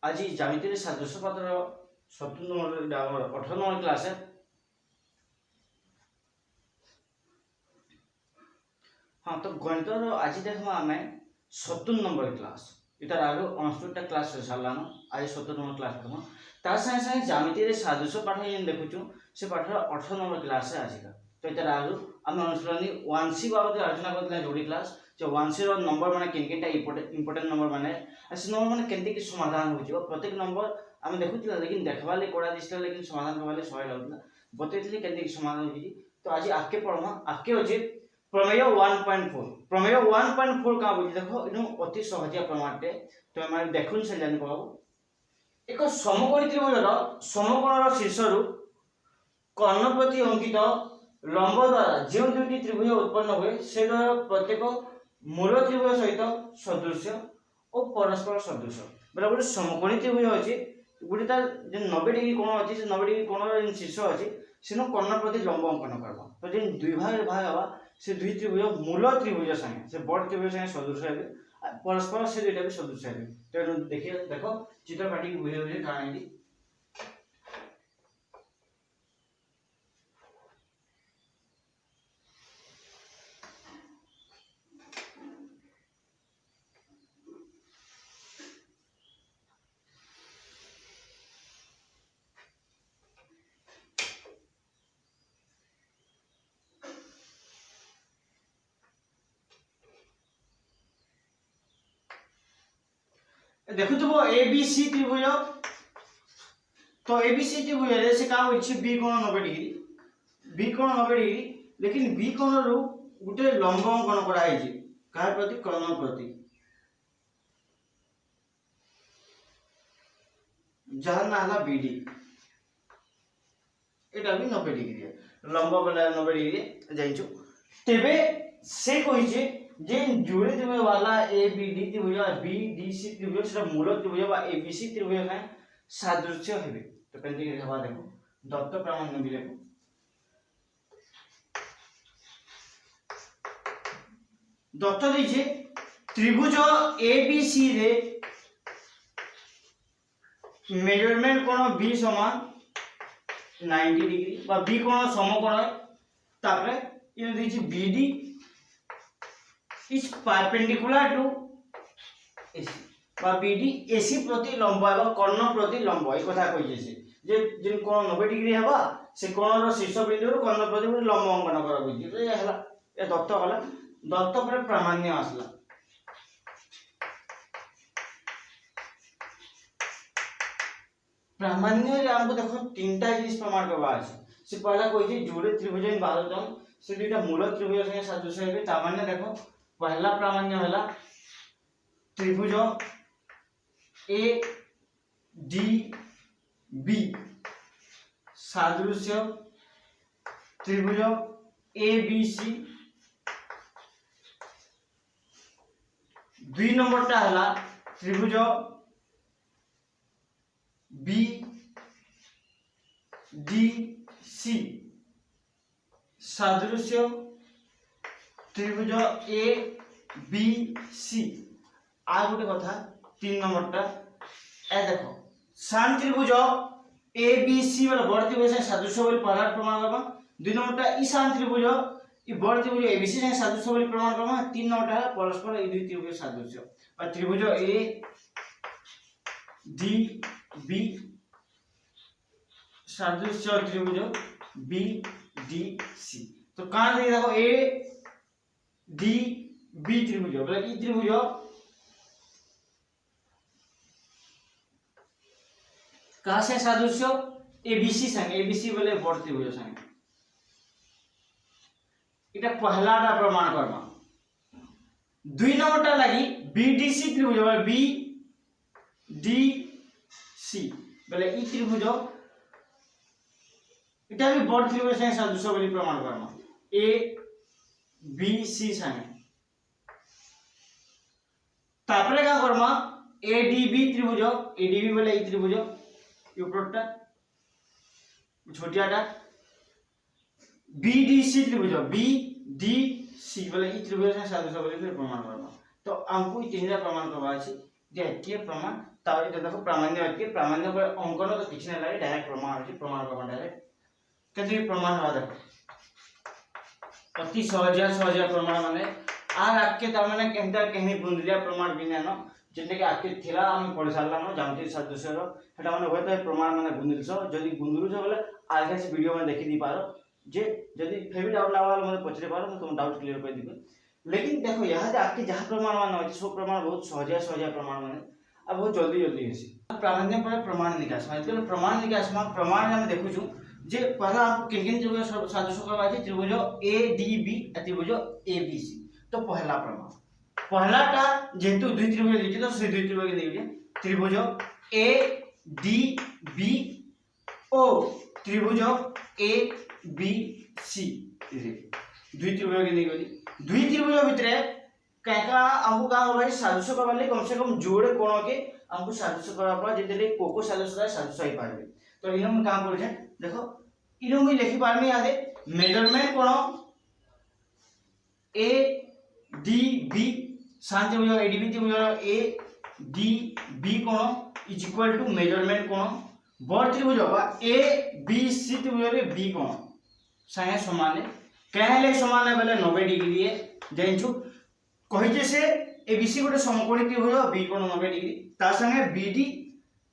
आज ज्यामिति सदृश पत्र 70 नंबर 18 नंबर क्लास है। हाँ तो गणित आज देखो आम 70 नंबर क्लास इतार आगे 69 क्लास सारान आज 70 नंबर क्लास पढ़ा तार संगे संगे ज्यामिति सदृश पाठ जेन देखुचु से पाठ 18 नंबर क्लास है आजिका। तो इतार आगे आम अनुशीलनी 1C बाबद आलोचना करते जोड़ी क्लास जो 1C नंबर माने किनकिनटा इंपोर्टेंट नंबर माने से नंबर माने केनते कि समाधान हो प्रत्येक नंबर आम देखुला लेकिन देखवा ले कोड़ा दिसला लेकिन समाधान करवा ले सहाय लागला बतैतली केनते कि समाधान हो। तो आज आके पढ़मा आके होचे प्रमेय 1.4 प्रमेय 1.4 का बुझी देखो इनु अति सहजिया प्रमाणटे। तो हम देखुन से जानि पाबो एक समकोणी त्रिभुजर समकोणर शीर्षरु कर्ण प्रति अंकित लंब द्वारा जो दुटी त्रिभुज उत्पन्न हुए से प्रत्येक मूल त्रिभुज सहित सदृश और परस्पर सदृश बोले गोटे समकोणी त्रिभुज अच्छी गोटे तार 90 डिग्री कोण अच्छी से 90 डिग्री कोण शीर्ष अच्छी सेन कर्ण प्रति लंब अंकन करवा। तो जेन दुई भाग भाग हवा से दुई त्रिभुज मूल त्रिभुज संगे से बड़ त्रिभुज संगे सदृश हे परस्पर से दुईटा भी सदृश हे। तो देखिए देखो चित्र काटी बुझे बुझे काणी देखो तो एबीसी त्रिभुज। तो एबीसी त्रिभुज रे से का होछि बी कोण 90 डिग्री बी कोण 90 डिग्री लेकिन बी कोण रु गुटे लंब अंकन करा है का प्रति कर्ण प्रति जहां ना हला बीडी एटा भी 90 डिग्री लंब वाला 90 डिग्री जाइछु। तेबे से कहिजे जे जोड़े त्रिभुज वाला ए बी डी त्रिभुज बी डी सी त्रिभुज से मूल त्रिभुज बा ए बी सी त्रिभुज का सादृश्य हेबे। तो केनते के हवा देखो दत्त प्रामाण्य भी देखो दत्त दीजिए त्रिभुज ए बी सी रे मेजरमेंट कोण बी समान 90 डिग्री बा बी कोण समकोण तापरे ये दीजिए B D is perpendicular to AC बा BD AC प्रति लंब एवं कर्ण प्रति लंब ए कथा कहि जे जे जिन कोण 90 डिग्री हबा से कोणर शीर्ष बिंदु कर्ण प्रति लंब अंकन कर बुझी तो ये हला ए दत्त वाला दत्त पर प्रामाण्य आसला। प्रामाण्य रे हमको देखो तीनटा जिनिस प्रमाण करबा अछि। से पहला कहि जे जोड़े त्रिभुज इन बारतन से दुटा मूल त्रिभुज संगे सदृश हेबे। सामान्य देखो पहला प्रामाण्य हला त्रिभुज ए डी बी सादृश्य त्रिभुज ए बी सी। दुई नंबर टा हला त्रिभुज बी डी सी सादृश्य त्रिभुज ए बी सी। आ गोटे कथा 3 नंबर टा ए देखो सान त्रिभुज ए बी सी वाला बड़ त्रिभुज से सदृश्य बोली पहला प्रमाण करबा। 2 नंबर टा ई सान त्रिभुज ई बड़ त्रिभुज ए बी सी से सदृश्य बोली प्रमाण करबा। 3 नंबर टा परस्पर ई दुई त्रिभुज सदृश्य और त्रिभुज ए डी बी सदृश्य त्रिभुज बी डी सी। तो कहां दे देखो ए डी बी त्रिभुज बोले ई त्रिभुज कहां से सदृश्य एबीसी संगे एबीसी बोले बड़ त्रिभुज संगे इटा पहलाटा प्रमाण करबा। 2 नंबरटा लागि बीडीसी त्रिभुज बोले बी डी सी बोले ई त्रिभुज इटा भी बड़ त्रिभुज संगे सदृश्य बोली प्रमाण करबा। ए बी सी संगे तापरे का करमा एडीबी त्रिभुज एडीबी बोले ई त्रिभुज ऊपरटा छोटियाटा बीडीसी त्रिभुज बी डी सी बोले ई त्रिभुज से सदृश बोली प्रमाण करबा। तो हमको ई तीनटा प्रमाण करबा अछि जे के प्रमाण तापर ये देखो प्रामाण्य वाक्य प्रामाण्य पर अंकन तो किछ नै लागे डायरेक्ट प्रमाण अछि प्रमाण प्रमाण डायरेक्ट केते प्रमाण हवा देखो अति सहज प्रमाण माने आ वाक्य त माने केनता केहनी बुंदलिया प्रमाण बिना जेते कि आके थिला हम पढि सारला न ज्यामिति सदृश रो हेटा माने होय त प्रमाण माने बुंदिलस जदी बुंदुरु छ बोले आगे से वीडियो में देखि दी पारो जे जदी फेर भी डाउट लागल मते पछरे पारो म तुम डाउट क्लियर कर दिबे। लेकिन देखो यहाँ से आपके जहाँ प्रमाण मान अछि सब प्रमाण बहुत सहज प्रमाण माने अब बहुत जल्दी हेसी प्रामाण्य पर प्रमाण निकास मतलब प्रमाण निकास में प्रमाण हम देखु छु जे पहला आपको किन त्रिभुज सदृश करबा छै त्रिभुज ADB त्रिभुज ABC तो पहला प्रमाण पहलाटा जेतु दुई त्रिभुज दिछि तो से दुई त्रिभुज देबे त्रिभुज ADB ओ त्रिभुज ABC दुई त्रिभुज के गली दुई त्रिभुज भितरे काका हमको का भाई सदृश करबा ले कम से कम जोड़े कोण के हमको सदृश करबा पर जेते कोको सदृश होई पारबे तो इनो हम काम करे देखो इनो में लिखि पारमी आदे मेजरमेंट कोण ADB शांत त्रिभुज ADB त्रिभुज ADB कोण इज इक्वल टू मेजरमेंट कोण बड़ त्रिभुज ABC त्रिभुज रे B कोण संगे समान है कहले समान है बेले 90 डिग्री है जानछु कहि से ABC गोटे समकोणी त्रिभुज B कोण 90 डिग्री ता संगे BD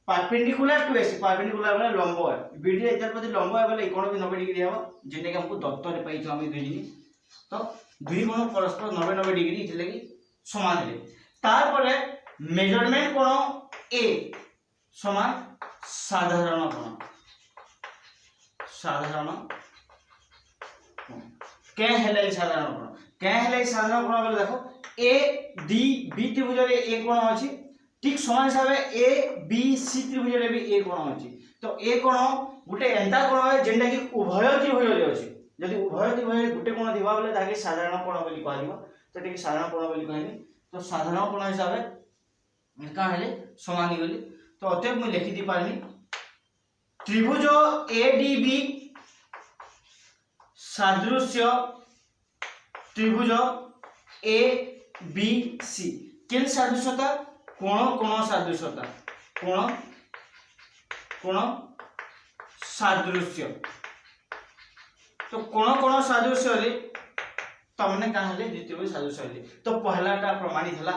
perpendicular to AC perpendicular बेले लंब है BD इधर प्रति लंब है बेले कोण भी 90 डिग्री हबो जेने के हमको दत्त रे पाइछ हम दुई जिनी तो दुई कोण परस्पर 90 डिग्री इथिले कि समान है तार परे मेजरमेंट कोण A समान साधारण कोण के हेले साधारण कोण के हेले साधारण कोण बोले देखो ADB त्रिभुज रे A कोण अछि ठीक समान हिसाब से ABC त्रिभुज रे भी A कोण अछि तो A कोण गुटे एंता कोण है जेंडा कि उभय त्रिभुज रे अछि यदि उभय त्रिभुज गुटे कोण दिबा बोले ताके साधारण कोण बोली कहलिबो तो ठीक साधारण कोण बोली कहनी तो साधारण कोण हिसाब से का हेले समान गली तो अतएव मैं लिखि दी पारनी त्रिभुज ADB सादृश्य त्रिभुज ABC केन सादृश्यता कोण कोण सादृश्यता कोण सादृश्य तो कोण सादृश्य रे तमने का हले द्वितीय सादृश्य हले तो पहलाटा प्रमाणित हला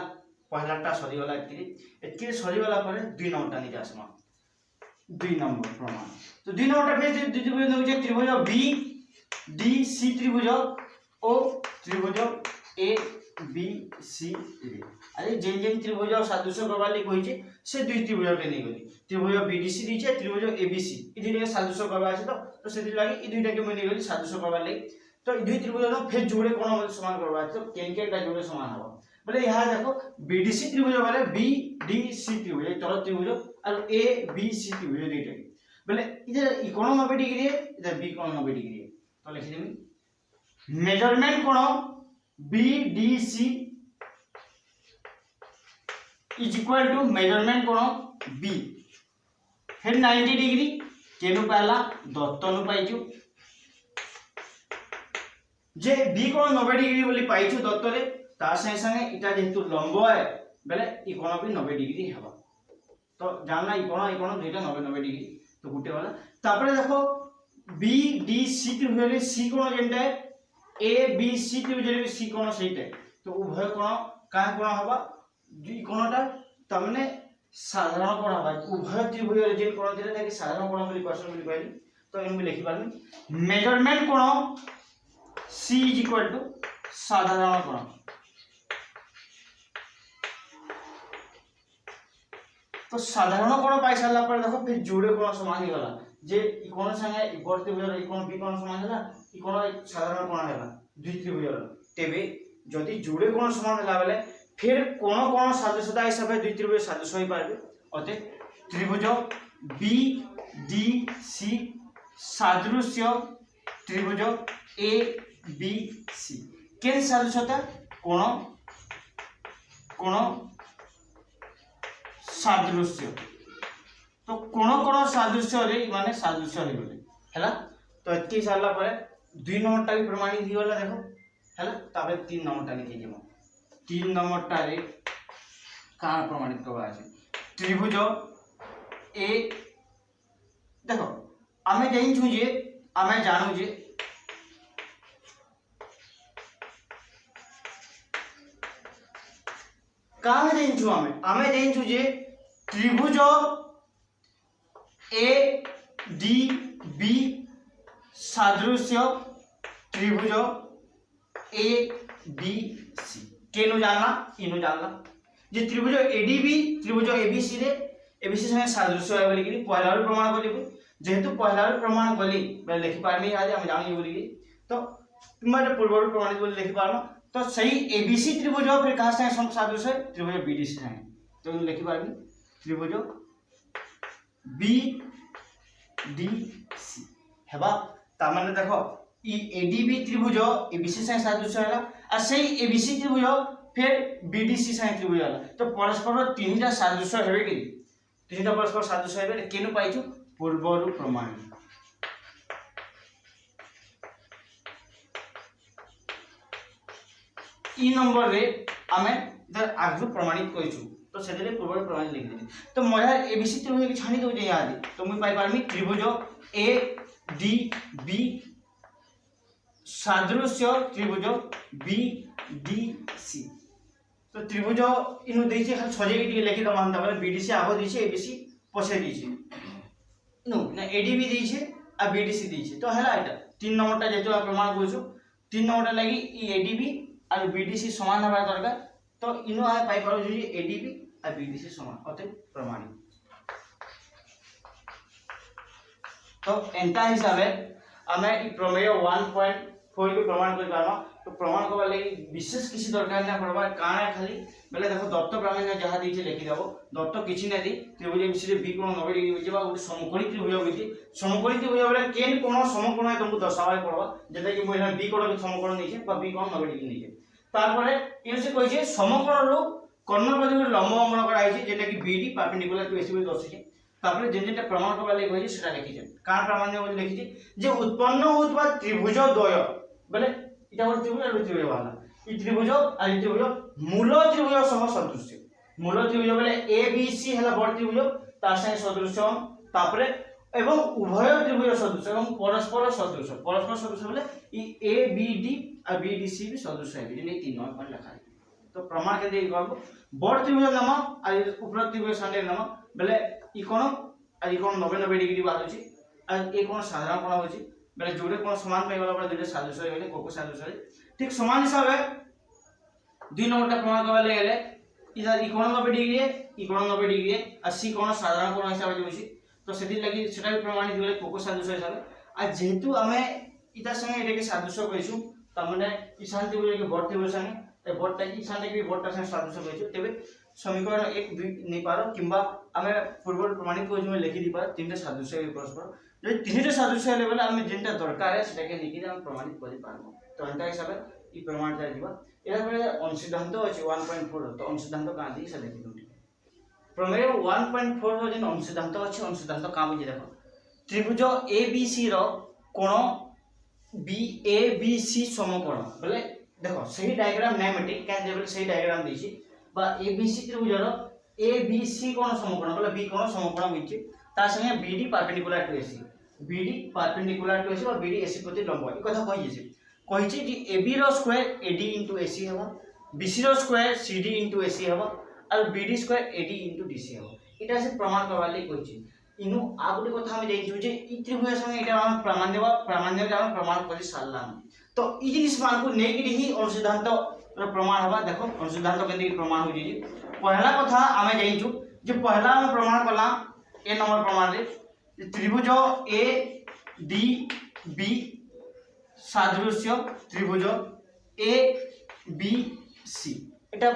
पहलाटा सरी गला एतके सरी गला पर दुई नंबरटा नि जासमा दुई नंबर प्रमाण तो दुई नंबरटा फिर द्वितीय होजे त्रिभुज BDC त्रिभुज ओ त्रिभुज ABC अरे जेन जेन त्रिभुज सादृश्य करबा ले कहि छै से दुई त्रिभुज के नै गली त्रिभुज BDC दी छै त्रिभुज ABC ई दुइटा सादृश्य करबा छै तो से दिला ई दुइटा के मैं नै गली सादृश्य करबा ले तो ई दुई त्रिभुज न फिर जोड़े कोण समान करबा तो केन केनटा जोड़े समान हो बोले यहां देखो BDC त्रिभुज वाले BDC त्रिभुज तल त्रिभुज और ABC त्रिभुज दुइटा बोले इधर ई कोण 90 डिग्री है इधर B कोण 90 डिग्री है तो लिख देबी मेजरमेंट कोण BDC is equal to measurement कोण B फिर 90 डिग्री केनु पहला दत्त नु पाइछु जे B कोण 90 डिग्री बोली पाइछु दत्त रे ता संगे संगे इटा जेतु लंब है बेले ई कोण भी 90 डिग्री हेबा तो जानना ई कोण दुइटा 90 डिग्री तो गुटे वाला तापरे देखो BDC त्रिभुज रे C कोण जेंटा है ABC त्रिभुज रे C कोण सहित तो उभय कोण का कोण हबा दुई कोणटा तमने साधारण कोण हबा उभय त्रिभुज रे जे कोण दिले ताकि साधारण कोण बोली क्वेश्चन बोली कहली तो इन भी लिखि पारनी मेजरमेंट कोण C इज इक्वल टू साधारण कोण तो साधारण कोण पाई सारला पर देखो फिर जोड़े कोण समान ही गला जे ई कोण संगे ई बड़ त्रिभुज रे ई कोण B कोण समान होला ई कोण साधारण कोण होला दुई त्रिभुज रे तेबे जदि जोड़े कोण समान होला बेले फिर कोण सादृश्यता हिसाब से दुई त्रिभुज सादृश्य होई पारबे अते त्रिभुज BDC सादृश्य त्रिभुज ABC केन सादृश्यता कोण सादृश्य तो कोण सादृश्य रे माने सादृश्य हे बोले हैला तो एतकी सारला परे दुई नंबरटा भी प्रमाणित हि होला देखो हैला ताबे तीन नंबरटा लिखि जेमो तीन नंबरटा रे का प्रमाणित करबा আছে त्रिभुज ए देखो आमे जानिछु जे आमे जानू जे का जानिछु आमे जानिछु जे त्रिभुज ए डी बी सादृश्य त्रिभुज ए बी सी केनु जानला इनु जानला जे त्रिभुज एडीबी त्रिभुज एबीसी रे एबीसी संगे सादृश्य है बोली कि पहला प्रमाण बोली जेहेतु पहला प्रमाण बोली मैं लिखि पारनी आज हम जानि बोली तो तुम्हारे पूर्व प्रमाणित बोली लिखि पारनो तो सही एबीसी त्रिभुज फिर कहां से सादृश्य है त्रिभुज बीडीसी संगे तो लिखि पारनी त्रिभुज बी डी सी हेबा ता माने देखो ई एडीबी त्रिभुज एबीसी संगे सादृश्य हैला आ सही एबीसी त्रिभुज फिर बीडीसी संगे त्रिभुज हैला तो परस्पर तीनटा सादृश्य हेबे कि तीनटा परस्पर सादृश्य हेबे केनु पाइछु पूर्वरु प्रमाण ई नंबर रे आमे इधर आगु प्रमाणित करिछु तो सेदरे पूर्वरु प्रमाण लिख देली तो मोया एबीसी त्रिभुज के छानी दो जे याद तो मुई पाइ पारमी त्रिभुज ए डी बी सादृश्य त्रिभुज बी डी सी तो त्रिभुज इनु देइछे खाली सजे के लिखि दम हम तबले बीडीसी आगो देइछे एबीसी पछे देइछे नो ना एडीबी देइछे आ बीडीसी देइछे तो हला एटा 3 नंबरटा जेतो प्रमाण करूछु 3 नंबरटा लागि ई एडीबी आ बीडीसी समान हबा दरकार तो इनु आ पाइ पारो जे एडीबी आ बीडीसी समान अते प्रमाणित तो एंता हिसाबे हमें ई प्रमेय 1.4 को प्रमाण कर पारमा तो प्रमाण को वाले विशेष किसी दरकार ना पड़बा काना खाली बेले देखो दत्त प्रामाण्य जहा दिचे लिखि देबो दत्त किछि ना दी त्रिभुज विषय बी कोण 90 डिग्री होइबा गोटे समकोणी त्रिभुज होइछि समकोणी त्रिभुज बेले केन कोण समकोण है तुमको दर्शावाय पड़बा जेता कि मोय बी कोण के समकोण नइछे बा बी कोण 90 डिग्री नइछे तार परे ये से कहिछे समकोण रो कर्ण प्रति लंब अंकन करा आइछे जेता कि बीडी परपेंडिकुलर टू एसी दर्शाइछे तापर जेजेटा प्रमाण को वाले कहिछे सेटा लिखिछे का प्रमाण बोली लिखिछे जे उत्पन्न होतबा त्रिभुज द्वय बेले इटा और त्रिभुज वाला ई त्रिभुज आ ई त्रिभुज मूल त्रिभुज सह सदृश्य मूल त्रिभुज बेले ए बी सी हला बड़ त्रिभुज ता संगे सदृश्य तापरे एवं उभय त्रिभुज सदृश्य एवं परस्पर सदृश्य बेले ई ए बी डी आ बी डी सी भी सदृश्य है जे 3 नंबर लिखा है तो प्रमाण के देई कहबो बड़ त्रिभुज नाम आ ऊपर त्रिभुज संगे नाम बेले ई कोन आ ई कोन 90 डिग्री बाहर छी आ ए कोन साधारण कोण होची बेले जोड़े कोन समान पे गला पर दुटे सादृश्य होले कोको सादृश्य ठीक समान हिसाब है 2 नंबरटा प्रमाण करले गेले इधर ई कोण 90 डिग्री है ई कोण 90 डिग्री है आ सी कोण साधारण कोण हिसाब होची तो सेति लागि सेटा भी प्रमाणित गेले कोको सादृश्य हिसाब आ जेहेतु हमें इता संगे एटा के सादृश्य कहिसु त माने ईशान त्रिभुज के बड़ त्रिभुज संगे ए बड़टा ईशान के भी बड़टा संगे सादृश्य कहिसु तेबे समीकरण 1 2 नै पारो किंबा हमें पूर्व प्रमाणित को जो लिखि दी पार तीनटा सादृश्य के परस्पर जे तीनटा सादृश्य लेवल हमें जेंटा दरकार है सेटा के लिखि हम प्रमाणित करि पारबो तो अंत हिसाब ई प्रमाण जा दिबा एरा परे अंशसिद्धांत अछि 1.4 तो अंशसिद्धांत का दी से देखि दूटी प्रमेय 1.4 रो जेन अंशसिद्धांत अछि अंशसिद्धांत का बुझि देखो त्रिभुज एबीसी रो कोण BABC समकोण बोले देखो सही डायग्राम नै मटे क्या जेबल सही डायग्राम दैछि बा ABC त्रिभुज रो ABC कोण समकोण बोले B कोण समकोण होइछि ता संगे BD perpendicular to AC BD perpendicular to AC और BD AC प्रति लंब ई कथा कहिछि कि AB रो स्क्वायर AD * AC हबा BC रो स्क्वायर CD * AC हबा और BD स्क्वायर AD * DC हबा इटा से प्रमाण करवाले कहिछि इनु आगुडी कथा हम जाइछु जे ई त्रिभुज संगे इटा हम प्रमाण्य का हम प्रमाण करि सारलाम तो ई जिनिस मान को नै कि ही अनुसिद्धांत रो प्रमाण हबा देखो अनुसिद्धांत केंदि प्रमाण हो जे पहला कथा हमें जाइछु जे पहला हम प्रमाण कला ए नंबर प्रमाण रे त्रिभुज ए डी बी सादृश्य त्रिभुज ए बी सी एटा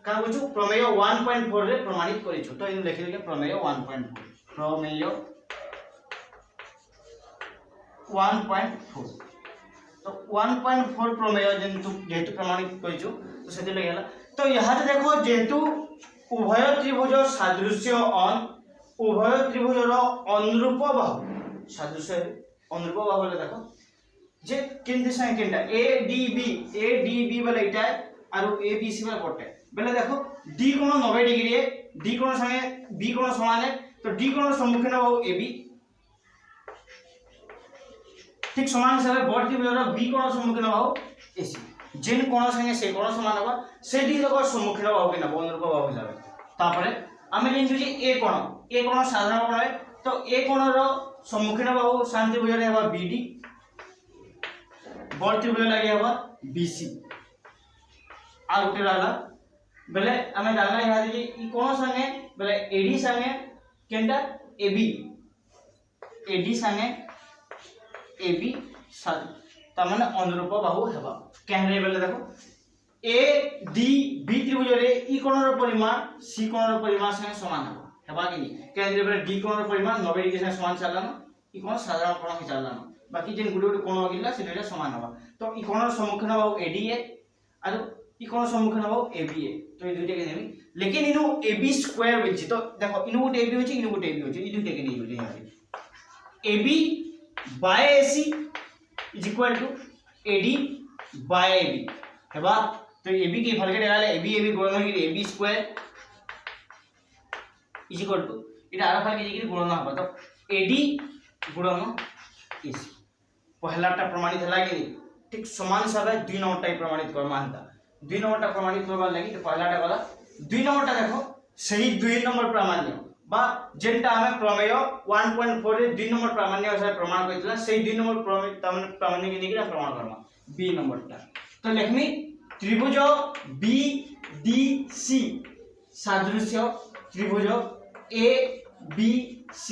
का बुझु प्रमेय 1.4 रे प्रमाणित करिछु तो इन लिखि के प्रमेय 1.4 प्रमेय 1.4 तो 1.4 प्रमेय जेतु प्रमाणित करिछु तो सेति लगेला तो यहां देखो जेतु उभय त्रिभुज सादृश्य अन उभय त्रिभुज रो अनुरूप बाहु सादृश्य अनुरूप बाहु ले देखो जे केंद्र संगे केंटा ए डी बी वाला इटा और ए बी सी वाला कोटे बेले देखो डी कोण 90 डिग्री है डी कोण संगे बी कोण समान है तो डी कोण सम्मुखीन हबो AB ठीक समान हिसाब बड़ त्रिभुजर बी कोण सम्मुखीन हबो AC जेन कोण संगे से कोण समान हबो से डी लोग सम्मुखीन हबो कि ना अनुरूप हबो हिसाब तापरे आमे जेन जे ए कोण साधारण कोण है तो ए कोण रो सम्मुखीन हबो शांति त्रिभुजर हबो BD बड़ त्रिभुज लागि हबो BC आ गुटे रहला बेले आमे जानला यहाँ जे ई कोन संगे बेले AD संगे केनटा AB AD संगे AB ता माने अनुरूप बाहु हेबा केहरे बेले देखो ADB त्रिभुज रे ई कोण रो परिमाण C कोण रो परिमाण संगे समान हेबा कि नहीं केहरे बेले D कोण रो परिमाण 90 डिग्री संगे समान चलला ई कोण साधारण कोण के चलला बाकी जेन गुटे गुटे कोण होगिला सेटा समान हेबा तो ई कोण रो सम्मुखीन बाहु ADA आरो ई कोण सम्मुखीन हबो ABA तो ई दुइटा के नेबी लेकिन इनु AB स्क्वायर बिछि तो देखो इनु गुटे AB होछि इनु गुटे AB होछि ई दुइटा के नै होछि यहाँ AB by AC is equal to AD by AB हेबा तो AB के फल के डाले AB गुणन होगी AB square is equal to इटा आर फल के जे गुणन हबा तो AD गुणन AC पहलाटा प्रमाणित हला कि ठीक समान हिसाब है 2 नंबर टाइप प्रमाणित कर मानता 2 नंबर प्रमाणित करबार लागि तो पहलाटा गला 2 नंबर देखो सही 2 नंबर प्रामाण्य बा जेंटा हमें प्रमेय 1.4 रे 2 नंबर प्रामाण्य हिसाब प्रमाण कइतला सही 2 नंबर प्रमेय तमन प्रामाण्य के निकला प्रमाण करबा बी नंबरटा तो लेखमी त्रिभुज BDC सादृश्य त्रिभुज ABC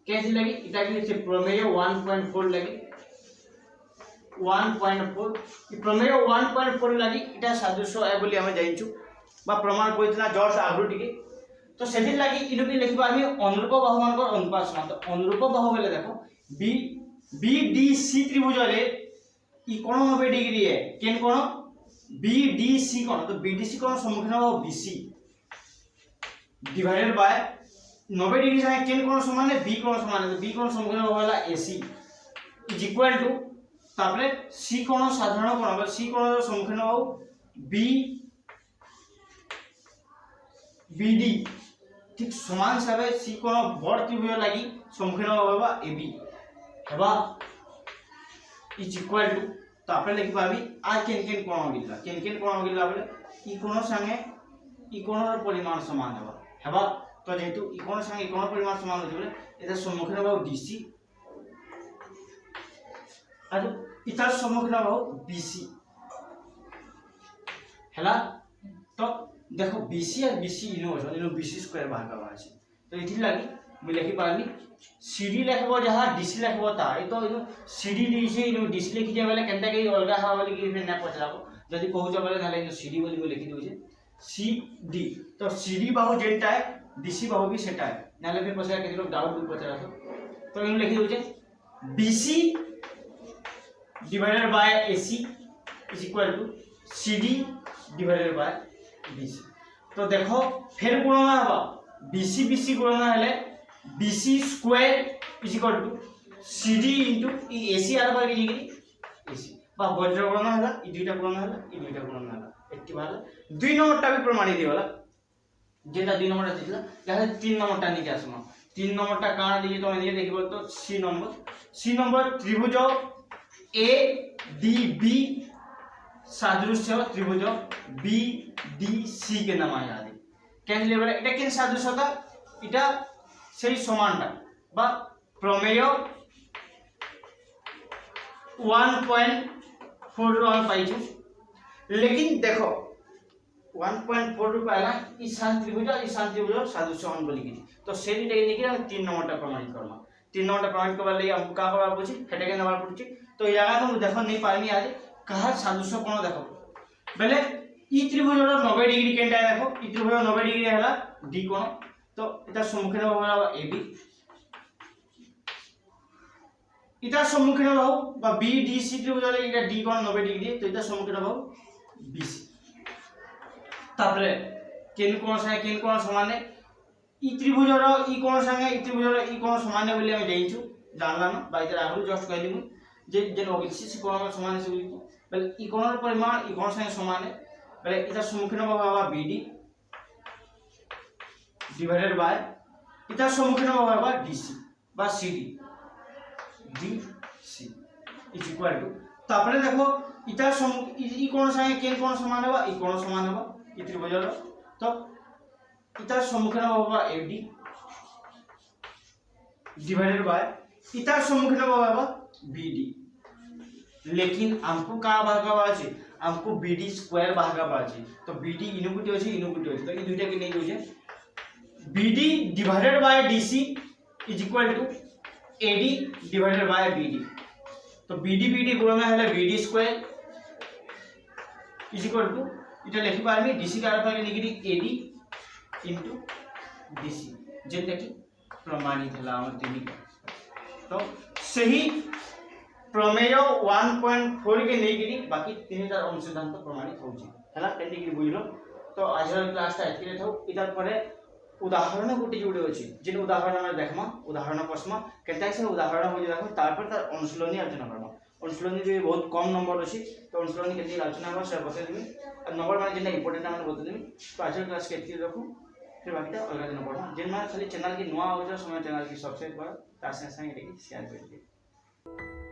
कैसे लगी इटा के प्रमेय 1.4 लगी 1.4 ई प्रमेय 1.4 लागि इटा सादृश्य है बोली हम जाइछु बा प्रमाण कइतला जस्ट आगु टिके तो सेथि लागि इनु भी लिखबा हामी अनुरूप बाहु मान को अनुपात समान तो अनुरूप बाहु बेले देखो BDC त्रिभुज रे ई कोण 90 डिग्री है केन कोण BDC कोण तो BDC कोण सम्मुखीन हो BC डिवाइडेड बाय 90 डिग्री से केन कोण समान है B कोण समान है तो B कोण सम्मुखीन होला AC इज इक्वल टू तापरे C कोण साधारण कोण C कोण रो सम्मुखीन हो BD ठीक समान हिसाब C कोण बड़ त्रिभुज लागि सम्मुखीन होबा AB हेबा इज इक्वल टू तापरे लिख पाबी आ केन कोण होगिला बोले ई कोण संगे ई कोण रो परिमाण समान हेबा तो जेतु ई कोण संगे ई कोण परिमाण समान होय बोले एता सम्मुखीन होबा DC आरो इतार सम्मुखीन हो BC हैला तो देखो BC और BC इनो BC स्क्वायर बाहर करवा छै तो इथि लागि मैं लिखि पारनी CD लिखबो जहा DC लिखबो ता ए तो इनो CD DC इनो DC लिखि जे बेले केनता के अलगा हा बोली कि फिर ना पचराबो जदी कहूछ बेले नाले इनो CD बोली मैं लिखि दउ छै CD तो CD बाहु जेंटा है DC बाहु भी सेटा है नाले फिर पचरा के लोग डाउट पचरा तो इनो लिखि दउ छै BC divided by AC is equal to CD divided by BC तो देखो फिर गुणन हबा BC गुणन हेले BC square is equal to CD into E AC are बार की AC बा वज्र गुणन हला ई दुईटा गुणन हला एट्टी वाला 2 नंबरटा भी प्रमाणित दिवाला जेटा 2 नंबरटा दिला यार 3 नंबरटा निके आसमा 3 नंबरटा काना दिए तो ये देखिबो तो C नंबर त्रिभुज ADB सादृश्य त्रिभुज BDC के नाम याद है कैसे लेवल এটা কি সাদৃশ্যতা এটা সেই সমানটা বা প্রমেয় 1.4 रो हम पाइछु लेकिन देखो 1.4 रो पहला ई शांत त्रिभुज सादृश्य हम बोली की तो सेही टेक्निक हम 3 नंबरटा प्रमाणित करना 3 नंबरटा प्रमाणित करबा ले हम का करबा पूछि हेटा के नंबर पूछि तो यागा तो देखो नहीं पारनी आज कहा सादृश्य कोन देखो बेले ई त्रिभुज 90 डिग्री केनटा देखो ई त्रिभुज 90 डिग्री हैला D कोण तो इता सम्मुखीन होबा AB इता सम्मुखीन हो बा BDC त्रिभुज रे इटा D कोण 90 डिग्री तो इता सम्मुखीन हो BC तापरे केन कोण समान है ई त्रिभुज रो ई कोण संगे ई त्रिभुज रो ई कोण समान है बोली हम जाइछु जानला न बाइ तर आगु जस्ट कहली मु जे जेन OBC कोण में समान है बेले ई कोण रो परिमाण ई कोण संगे समान है बेले इता सम्मुखीन होबा BD डिवाइडेड बाय इतार सम्मुखीन होगा डीसी बा CD DC is equal to तापरे देखो इतार इ कोण संगे केन कोण समान होगा इ कोण समान होगा इ त्रिभुजर तो इतार सम्मुखीन होगा एडी डिवाइडेड बाय इतार सम्मुखीन होगा बीडी लेकिन हमको का भागावा अछि हमको बीडी स्क्वायर भागावा अछि तो बीडी इनुकुटी अछि तो इ दुइटा के नै होजे BD divided by DC is equal to AD divided by BD तो BD गुणन में हले BD square is equal to इटा लिखि पारमी DC का अर्थ है निगेटिव AD इनटू DC जेते कि प्रमाणित हला हमर तीनी तो सही प्रमेय 1.4 के नेगिरी बाकी 3000 ओम सिद्धांत प्रमाणित होची हला केंति कि बुझलो तो आज क्लास ता एतके थौ इतार परे उदाहरण गोटे जोड़े अछि जिन उदाहरण हम देखमा उदाहरण प्रश्न केता से उदाहरण हो देखो तार पर तार अनुशीलनी आलोचना करबा अनुशीलनी जो बहुत कम नंबर अछि तो अनुशीलनी केति आलोचना करबा से बते देबी नंबर माने जिन इंपोर्टेंट हम बते देबी तो आज क्लास के एतके रखू फिर बाकी ता अलग दिन पढ़ा जिन में खाली चैनल की नुआ हो जा समय चैनल की सब्सक्राइब कर तार से शेयर कर दिए।